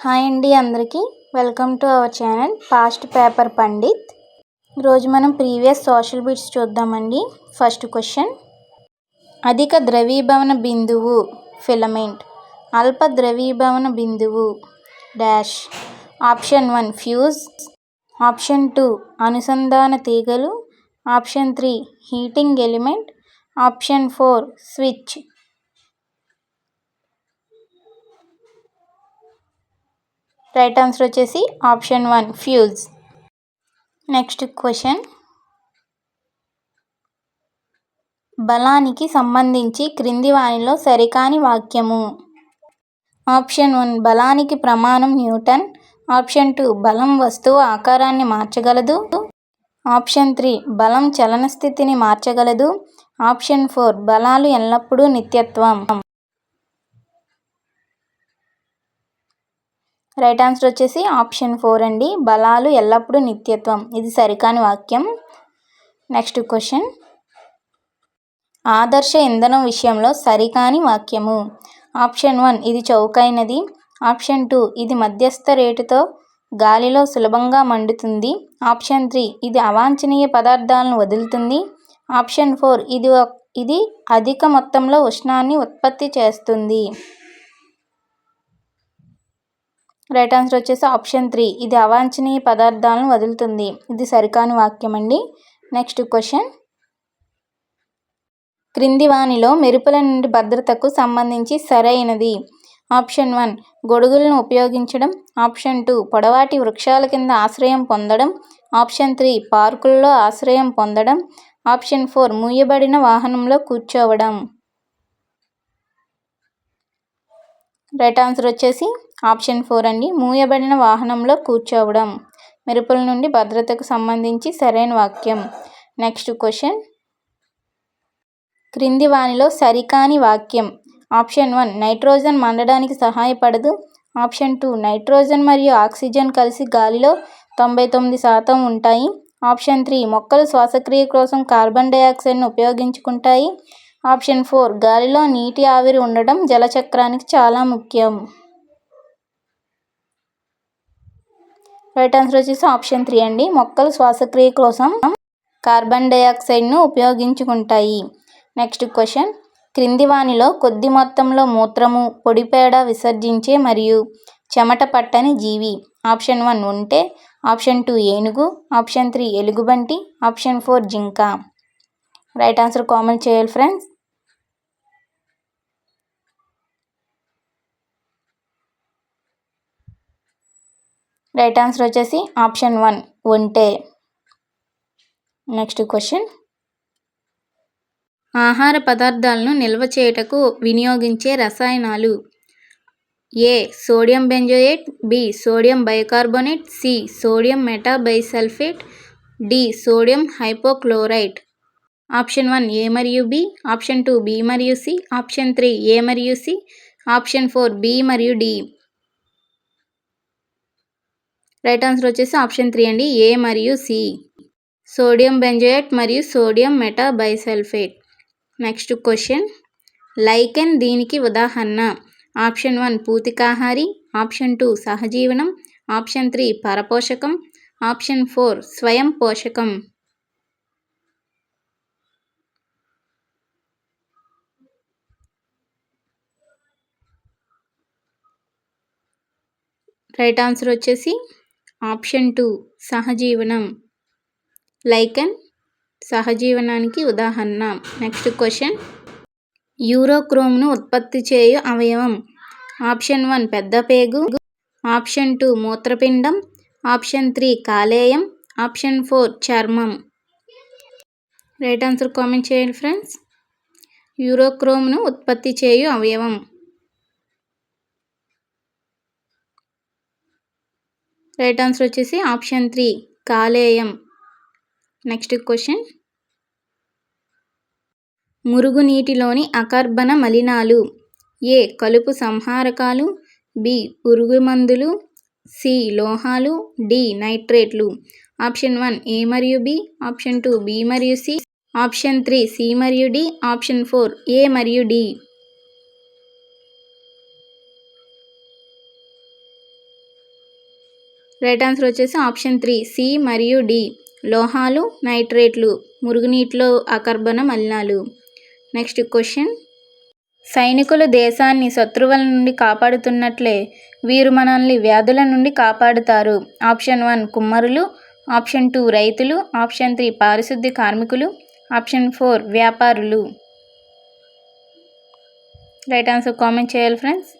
Hi అండి అందరికీ welcome to our channel past paper Pandit. ఈరోజు మనం ప్రీవియస్ సోషల్ బిట్స్ చూద్దామండి. ఫస్ట్ క్వశ్చన్, అధిక ద్రవీభవన బిందువు ఫిలమెంట్, అల్ప ద్రవీభవన బిందువు డాష్. ఆప్షన్ 1 ఫ్యూజ్, ఆప్షన్ 2 అనుసంధాన తీగలు, option 3 heating element, option 4 switch. Right answer వచ్చేసి ఆప్షన్ 1 ఫ్యూజ్. నెక్స్ట్ క్వశ్చన్, బలానికి సంబంధించి క్రింది వానిలో సరికాని వాక్యము. ఆప్షన్ 1 బలానికి ప్రమాణం న్యూటన్, ఆప్షన్ 2 బలం వస్తువు ఆకారాన్ని మార్చగలదు, ఆప్షన్ 3 బలం చలన స్థితిని మార్చగలదు, ఆప్షన్ 4 బలాలు ఎల్లప్పుడూ నిత్యత్వం. రైట్ ఆన్సర్ వచ్చేసి ఆప్షన్ 4 అండి, బలాలు ఎల్లప్పుడూ నిత్యత్వం. ఇది సరికాని వాక్యం. నెక్స్ట్ క్వశ్చన్, ఆదర్శ ఇంధనం విషయంలో సరికాని వాక్యము. ఆప్షన్ 1 ఇది చౌకైనది, ఆప్షన్ 2 ఇది మధ్యస్థ రేటుతో గాలిలో సులభంగా మండుతుంది, ఆప్షన్ 3 ఇది అవాంఛనీయ పదార్థాలను వదులుతుంది, ఆప్షన్ 4 ఇది అధిక మొత్తంలో ఉష్ణాన్ని ఉత్పత్తి చేస్తుంది. రైట్ ఆన్సర్ వచ్చేసి ఆప్షన్ 3 ఇది అవాంఛనీయ పదార్థాలను వదులుతుంది. ఇది సరికాని వాక్యం అండి. నెక్స్ట్ క్వశ్చన్, క్రింది వానిలో మెరుపుల నుండి భద్రతకు సంబంధించి సరైనది. ఆప్షన్ 1 గొడుగులను ఉపయోగించడం, ఆప్షన్ 2 పొడవాటి వృక్షాల కింద ఆశ్రయం పొందడం, ఆప్షన్ 3 పార్కుల్లో ఆశ్రయం పొందడం, ఆప్షన్ 4 మూయబడిన వాహనంలో కూర్చోవడం. రైట్ ఆన్సర్ వచ్చేసి ఆప్షన్ 4 అండి, మూయబడిన వాహనంలో కూర్చోవడం మెరుపుల నుండి భద్రతకు సంబంధించి సరైన వాక్యం. నెక్స్ట్ క్వశ్చన్, క్రింది వానిలో సరికాని వాక్యం. ఆప్షన్ 1 నైట్రోజన్ మండడానికి సహాయపడదు, ఆప్షన్ 2 నైట్రోజన్ మరియు ఆక్సిజన్ కలిసి గాలిలో 99% ఉంటాయి, ఆప్షన్ 3 మొక్కలు శ్వాసక్రియ కోసం కార్బన్ డయాక్సైడ్ను ఉపయోగించుకుంటాయి, ఆప్షన్ 4 గాలిలో నీటి ఆవిరి ఉండడం జలచక్రానికి చాలా ముఖ్యం. రైట్ ఆన్సర్ వచ్చేసి ఆప్షన్ 3 అండి, మొక్కలు శ్వాసక్రియ కోసం కార్బన్ డయాక్సైడ్ను ఉపయోగించుకుంటాయి. నెక్స్ట్ క్వశ్చన్, క్రింది వానిలో కొద్ది మొత్తంలో మూత్రము, పొడిపేడ విసర్జించే మరియు చెమట పట్టని జీవి. ఆప్షన్ 1 ఉంటే, ఆప్షన్ 2 ఏనుగు, ఆప్షన్ 3 ఎలుగుబంటి, ఆప్షన్ 4 జింక. రైట్ ఆన్సర్ కామెంట్ చేయాలి ఫ్రెండ్స్. రైట్ ఆన్సర్ వచ్చేసి ఆప్షన్ 1 ఒంటె. నెక్స్ట్ క్వశ్చన్, ఆహార పదార్థాలను నిల్వ చేయుటకు వినియోగించే రసాయనాలు. A sodium benzoate, B sodium bicarbonate, C sodium metabisulphite, D sodium hypochlorite. Option 1 A మరియు బి, ఆప్షన్ 2 బి మరియు సి, ఆప్షన్ 3 ఏ మరియు సి, ఆప్షన్ 4 బి మరియు డి. రైట్ ఆన్సర్ వచ్చేసి ఆప్షన్ 3 అండి, ఏ మరియు సి, సోడియం బెంజోయేట్ మరియు sodium metabisulphite. Next question, lichen దీనికి ఉదాహరణ. ఆప్షన్ 1 పూతికాహారి, ఆప్షన్ 2 సహజీవనం, ఆప్షన్ 3 పరపోషకం, ఆప్షన్ 4 స్వయం పోషకం. రైట్ ఆన్సర్ వచ్చేసి ఆప్షన్ 2 సహజీవనం. లైకెన్ సహజీవనానికి ఉదాహరణ. నెక్స్ట్ క్వశ్చన్, యూరోక్రోమ్ను ఉత్పత్తి చేయు అవయవం. ఆప్షన్ 1 పెద్ద పేగు, ఆప్షన్ 2 మూత్రపిండం, ఆప్షన్ 3 కాలేయం, ఆప్షన్ 4 చర్మం. రైట్ ఆన్సర్ కామెంట్ చేయండి ఫ్రెండ్స్. యూరోక్రోమ్ను ఉత్పత్తి చేయు అవయవం. రైట్ ఆన్సర్ వచ్చేసి ఆప్షన్ 3 కాలేయం. నెక్స్ట్ క్వశ్చన్, మురుగునీటిలోని అకర్బన మలినాలు. ఏ కలుపు సంహారకాలు, బి పురుగు మందులు, సి లోహాలు, డి నైట్రేట్లు. ఆప్షన్ 1 ఏ మరియు బి, ఆప్షన్ 2 బి మరియు సి, ఆప్షన్ 3 సి మరియు డి, ఆప్షన్ 4 ఏ మరియు డి. రైట్ ఆన్సర్ వచ్చేసి ఆప్షన్ 3 సి మరియు డి. లోహాలు, నైట్రేట్లు, మురుగునీటిలో అకర్బన మలినాలు. నెక్స్ట్ క్వశ్చన్, సైనికులు దేశాన్ని శత్రువుల నుండి కాపాడుతున్నట్లే వీరు మనల్ని వ్యాధుల నుండి కాపాడుతారు. ఆప్షన్ 1 కుమ్మరులు, ఆప్షన్ 2 రైతులు, ఆప్షన్ 3 పారిశుద్ధ్య కార్మికులు, ఆప్షన్ 4 వ్యాపారులు. రైట్ ఆన్సర్ కామెంట్ చేయాలి ఫ్రెండ్స్.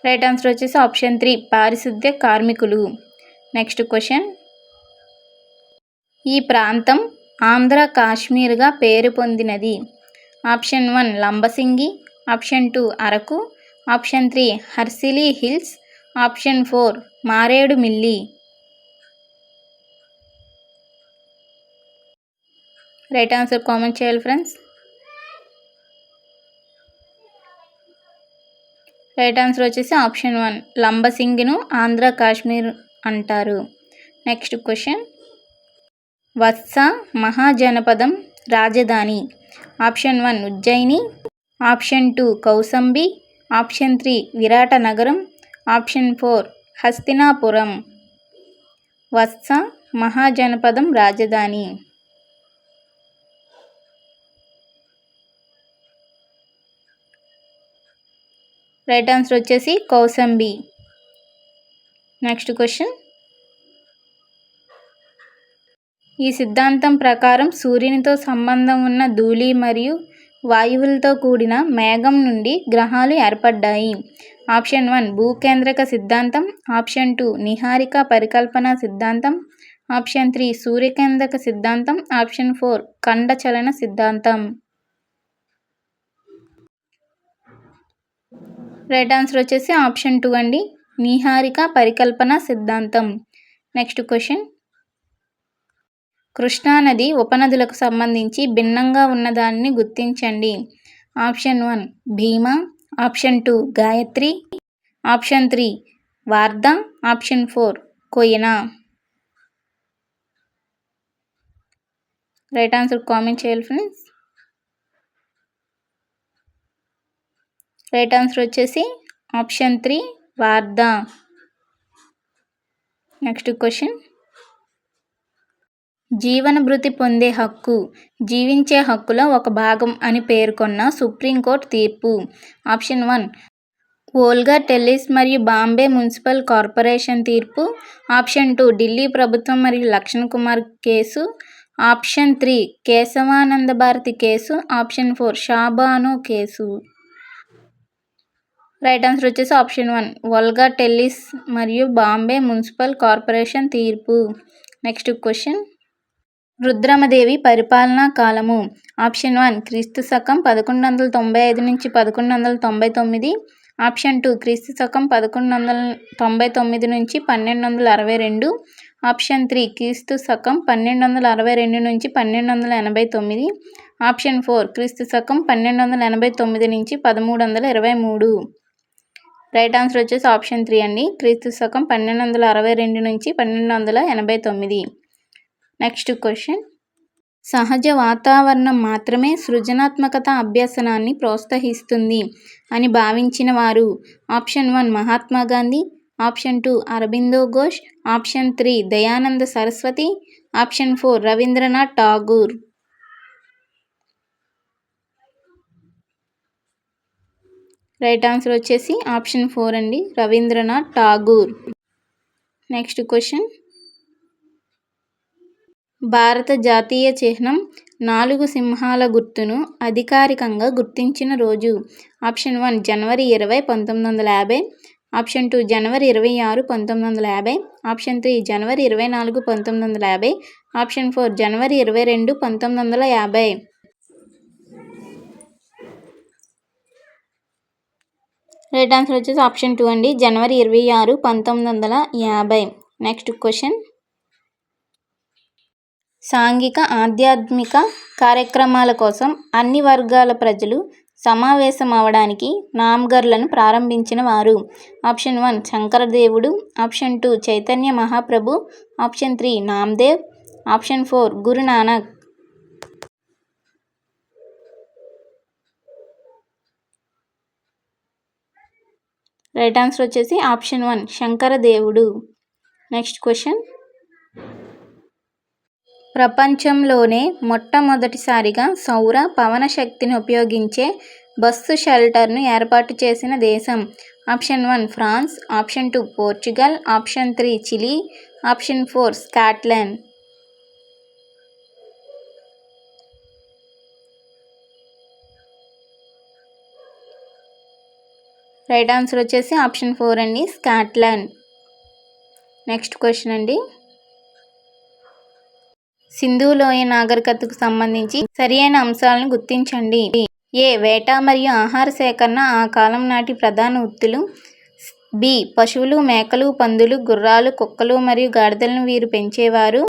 రైట్ ఆన్సర్ వచ్చేసి ఆప్షన్ 3 పారిశుద్ధ్య కార్మికులు. నెక్స్ట్ క్వశ్చన్, ఈ ప్రాంతం ఆంధ్ర కాశ్మీర్గా పేరు పొందినది. Option 1 Lambasingi, option 2 Araku, option 3 Horsley Hills, option 4 Maredumilli. Right answer comment చేయాలి ఫ్రెండ్స్. రైట్ ఆన్సర్ వచ్చేసి ఆప్షన్ 1 లంబసింగిను ఆంధ్ర కాశ్మీర్ అంటారు. నెక్స్ట్ క్వశ్చన్, వత్స మహాజనపదం రాజధాని. Option 1 Ujjayini, option 2 Kausambi, option 3 Virata నగరం, ఆప్షన్ 4 హస్తినాపురం. వత్స మహాజనపదం రాజధాని. రైట్ ఆన్సర్ వచ్చేసి కౌసంబి. నెక్స్ట్ క్వశ్చన్, ఈ సిద్ధాంతం ప్రకారం సూర్యునితో సంబంధం ఉన్న ధూళి మరియు వాయువులతో కూడిన మేఘం నుండి గ్రహాలు ఏర్పడ్డాయి. ఆప్షన్ 1 భూకేంద్రక సిద్ధాంతం, ఆప్షన్ 2 నిహారిక పరికల్పన సిద్ధాంతం, ఆప్షన్ 3 సూర్యకేంద్రక సిద్ధాంతం, ఆప్షన్ 4 ఖండచలన సిద్ధాంతం. రైట్ ఆన్సర్ వచ్చేసి ఆప్షన్ 2 అండి, నిహారిక పరికల్పన సిద్ధాంతం. నెక్స్ట్ క్వశ్చన్, కృష్ణానది ఉపనదులకు సంబంధించి భిన్నంగా ఉన్నదానిని గుర్తించండి. Option 1 Bhima, option 2 Gayatri, option 3 Wardha, option 4 Koyna. Right answer comment చేయాలి ఫ్రెండ్స్. రైట్ ఆన్సర్ వచ్చేసి ఆప్షన్ 3 వార్ధా. నెక్స్ట్ క్వశ్చన్, జీవన భృతి పొందే హక్కు జీవించే హక్కులో ఒక భాగం అని పేర్కొన్న సుప్రీంకోర్టు తీర్పు. ఆప్షన్ 1 ఓల్గా టెల్లిస్ మరియు బాంబే మున్సిపల్ కార్పొరేషన్ తీర్పు, ఆప్షన్ 2 ఢిల్లీ ప్రభుత్వం మరియు Lakshman Kumar case, option 3 Kesavananda Bharati case, option 4 Shah Bano case. Right answer వచ్చేసి ఆప్షన్ 1 ఓల్గా టెల్లిస్ మరియు బాంబే మున్సిపల్ కార్పొరేషన్ తీర్పు. నెక్స్ట్ క్వశ్చన్, రుద్రమదేవి పరిపాలనా కాలము. ఆప్షన్ 1 క్రీస్తు శకం 1195 నుంచి 1199, ఆప్షన్ 2 క్రీస్తు శకం 1199 నుంచి 1262, ఆప్షన్ 3 క్రీస్తు శకం 1262 నుంచి 1289, ఆప్షన్ 4 క్రీస్తు శకం 1289 నుంచి 1323. రైట్ ఆన్సర్ వచ్చేసి ఆప్షన్ 3 అండి, క్రీస్తు శకం 1262 నుంచి 1289. నెక్స్ట్ క్వశ్చన్, సహజ వాతావరణం మాత్రమే సృజనాత్మకత అభ్యసనాన్ని ప్రోత్సహిస్తుంది అని భావించిన వారు. Option 1 Mahatma Gandhi, option 2 Aurobindo Ghosh, option 3 Dayananda Saraswati, option 4 Rabindranath Tagore. Right answer వచ్చేసి ఆప్షన్ 4 అండి, రవీంద్రనాథ్ ఠాగూర్. నెక్స్ట్ క్వశ్చన్, భారత జాతీయ చిహ్నం 4 సింహాల గుర్తును అధికారికంగా గుర్తించిన రోజు. ఆప్షన్ 1 జనవరి 20, 1950, ఆప్షన్ 2 జనవరి 26, 1950, ఆప్షన్ 3 జనవరి 24, 1950, ఆప్షన్ 4 జనవరి 22, 1950. రైట్ ఆన్సర్ వచ్చేసి ఆప్షన్ 2 అండి, జనవరి 26, 1950. నెక్స్ట్ క్వశ్చన్, సాంఘిక ఆధ్యాత్మిక కార్యక్రమాల కోసం అన్ని వర్గాల ప్రజలు సమావేశం అవడానికి నామ్ఘర్లను ప్రారంభించిన వారు. ఆప్షన్ 1 శంకరదేవుడు, option 2 Chaitanya Mahaprabhu, option 3 Namdev, option 4 Guru Nanak. Right answer వచ్చేసి ఆప్షన్ 1 శంకరదేవుడు. నెక్స్ట్ క్వశ్చన్, ప్రపంచంలోనే మొట్టమొదటిసారిగా సౌర పవన శక్తిని ఉపయోగించే బస్సు షెల్టర్ను ఏర్పాటు చేసిన దేశం? Option 1 France, option 2 Portugal, option 3 Chile, option 4 Scotland. Right answer వచ్చేసి ఆప్షన్ 4 అండి, స్కాట్లాండ్. నెక్స్ట్ క్వశ్చన్ అండి, సింధు లోయ నాగరికతకు సంబంధించి సరి అయిన అంశాలను గుర్తించండి. ఏ వేట మరియు ఆహార సేకరణ ఆ కాలం నాటి ప్రధాన వృత్తులు. బి పశువులు, మేకలు, పందులు, గుర్రాలు, కుక్కలు మరియు గాడిదలను వీరు పెంచేవారు.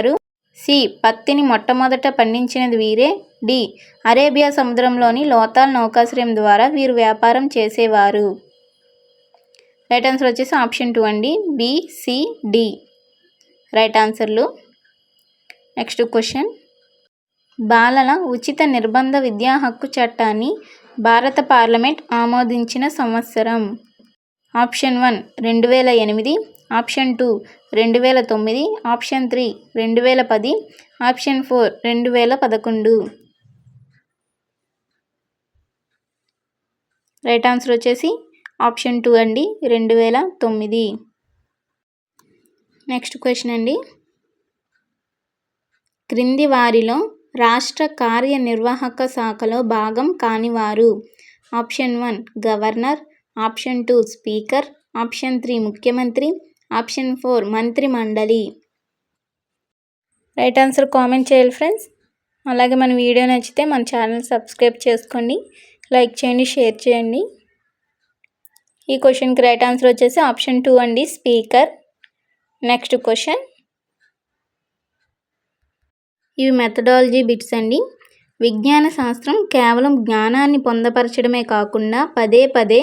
సి పత్తిని మొట్టమొదట పండించినది వీరే. డి అరేబియా సముద్రంలోని లోతాల్ నౌకాశ్రయం ద్వారా వీరు వ్యాపారం చేసేవారు. రైట్ ఆన్సర్ వచ్చేసి ఆప్షన్ 2 అండి, బి, సి, డి రైట్ ఆన్సర్లు. నెక్స్ట్ క్వశ్చన్, బాలల ఉచిత నిర్బంధ విద్యా హక్కు చట్టాన్ని భారత పార్లమెంట్ ఆమోదించిన సంవత్సరం? Option 1 2008, option 2 2009, option 3 2010, option 4 2011. Right answer వచ్చేసి ఆప్షన్ 2 అండి, 2009. నెక్స్ట్ క్వశ్చన్ అండి, క్రింది వారిలో రాష్ట్ర కార్యనిర్వాహక శాఖలో భాగం కానివారు? Option 1 governor, option 2 speaker, option 3 ముఖ్యమంత్రి, ఆప్షన్ 4 మంత్రి మండలి. రైట్ ఆన్సర్ కామెంట్ చేయాలి ఫ్రెండ్స్. అలాగే మన వీడియో నచ్చితే మన ఛానల్ సబ్స్క్రైబ్ చేసుకోండి, లైక్ చేయండి, షేర్ చేయండి. ఈ క్వశ్చన్కి రైట్ ఆన్సర్ వచ్చేసి ఆప్షన్ 2 అండి, స్పీకర్. నెక్స్ట్ క్వశ్చన్, ఇవి మెథడాలజీ బిట్స్ అండి. విజ్ఞాన శాస్త్రం కేవలం జ్ఞానాన్ని పొందపరచడమే కాకుండా పదే పదే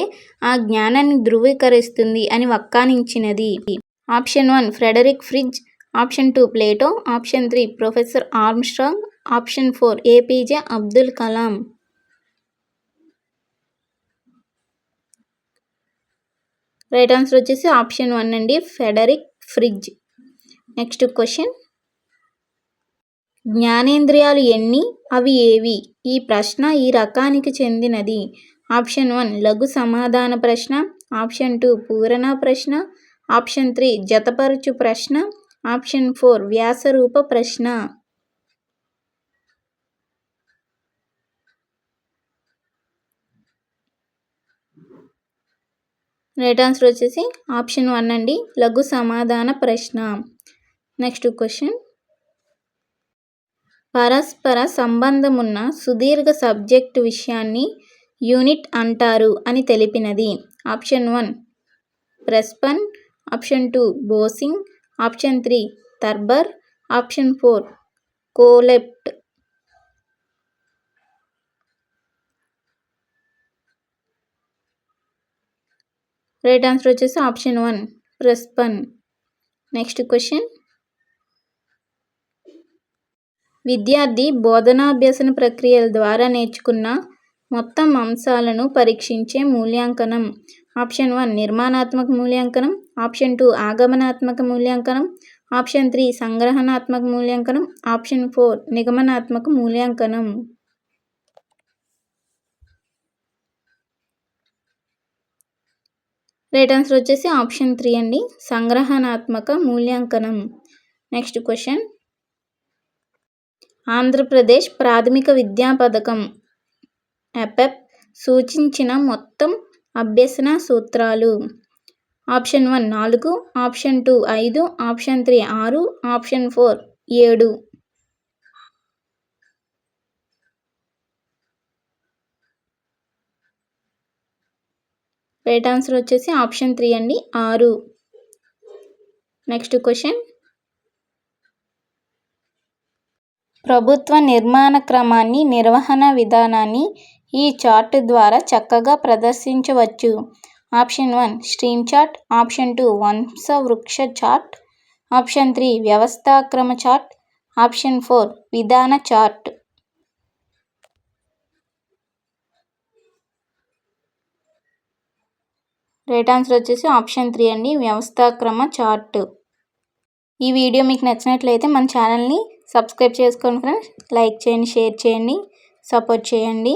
ఆ జ్ఞానాన్ని ధృవీకరిస్తుంది అని వక్కానించినది. Option 1 Frederick Fridge, option 2 Plato, option 3 professor Armstrong, option 4 APJ Abdul Kalam. Right answer వచ్చేసి ఆప్షన్ 1 అండి, ఫ్రెడరిక్ ఫ్రిడ్జ్. నెక్స్ట్ క్వశ్చన్, జ్ఞానేంద్రియాలు ఎన్ని, అవి ఏవి? ఈ ప్రశ్న ఈ రకానికి చెందినది. ఆప్షన్ 1 లఘు సమాధాన ప్రశ్న, ఆప్షన్ 2 పూరణ ప్రశ్న, ఆప్షన్ 3 జతపరచు ప్రశ్న, ఆప్షన్ 4 వ్యాసరూప ప్రశ్న. రైట్ ఆన్సర్ వచ్చేసి ఆప్షన్ 1 అండి, లఘు సమాధాన ప్రశ్న. నెక్స్ట్ క్వశ్చన్, పరస్పర సంబంధమున్న సుదీర్ఘ సబ్జెక్టు విషయాన్ని యూనిట్ అంటారు అని తెలిపినది. ఆప్షన్ 1 ప్రెస్పన్, ఆప్షన్ 2 బోసింగ్, ఆప్షన్ 3 థర్బర్, ఆప్షన్ 4 కోలెప్ట్. రైట్ ఆన్సర్ వచ్చేసి ఆప్షన్ 1 ప్రెస్పన్. నెక్స్ట్ క్వశ్చన్, విద్యార్థి బోధనాభ్యసన ప్రక్రియల ద్వారా నేర్చుకున్న మొత్తం అంశాలను పరీక్షించే మూల్యాంకనం. ఆప్షన్ 1 నిర్మాణాత్మక మూల్యాంకనం, ఆప్షన్ 2 ఆగమనాత్మక మూల్యాంకనం, ఆప్షన్ 3 సంగ్రహణాత్మక మూల్యాంకనం, ఆప్షన్ 4 నిగమనాత్మక మూల్యాంకనం. రైట్ ఆన్సర్ వచ్చేసి ఆప్షన్ 3 అండి, సంగ్రహణాత్మక మూల్యాంకనం. నెక్స్ట్ క్వశ్చన్, ఆంధ్రప్రదేశ్ ప్రాథమిక విద్యా పథకం ఎపెప్ సూచించిన మొత్తం అభ్యసన సూత్రాలు. Option 1 4, option 2 5, option 3 6, option 4 7. Right answer వచ్చేసి ఆప్షన్ 3 అండి, 6. నెక్స్ట్ క్వశ్చన్, ప్రభుత్వ నిర్మాణ క్రమాన్ని, నిర్వహణ విధానాన్ని ఈ చార్ట్ ద్వారా చక్కగా ప్రదర్శించవచ్చు. ఆప్షన్ 1 స్ట్రీమ్ చార్ట్, ఆప్షన్ 2 వంశవృక్ష చార్ట్, ఆప్షన్ 3 వ్యవస్థాక్రమ చార్ట్, ఆప్షన్ 4 విధాన చార్ట్. రైట్ ఆన్సర్ వచ్చేసి ఆప్షన్ 3 అండి, వ్యవస్థాక్రమ చార్ట్. ఈ వీడియో మీకు నచ్చినట్లయితే మన ఛానల్ని సబ్స్క్రైబ్ చేసుకోండి ఫ్రెండ్స్. లైక్ చేయండి, షేర్ చేయండి, సపోర్ట్ చేయండి.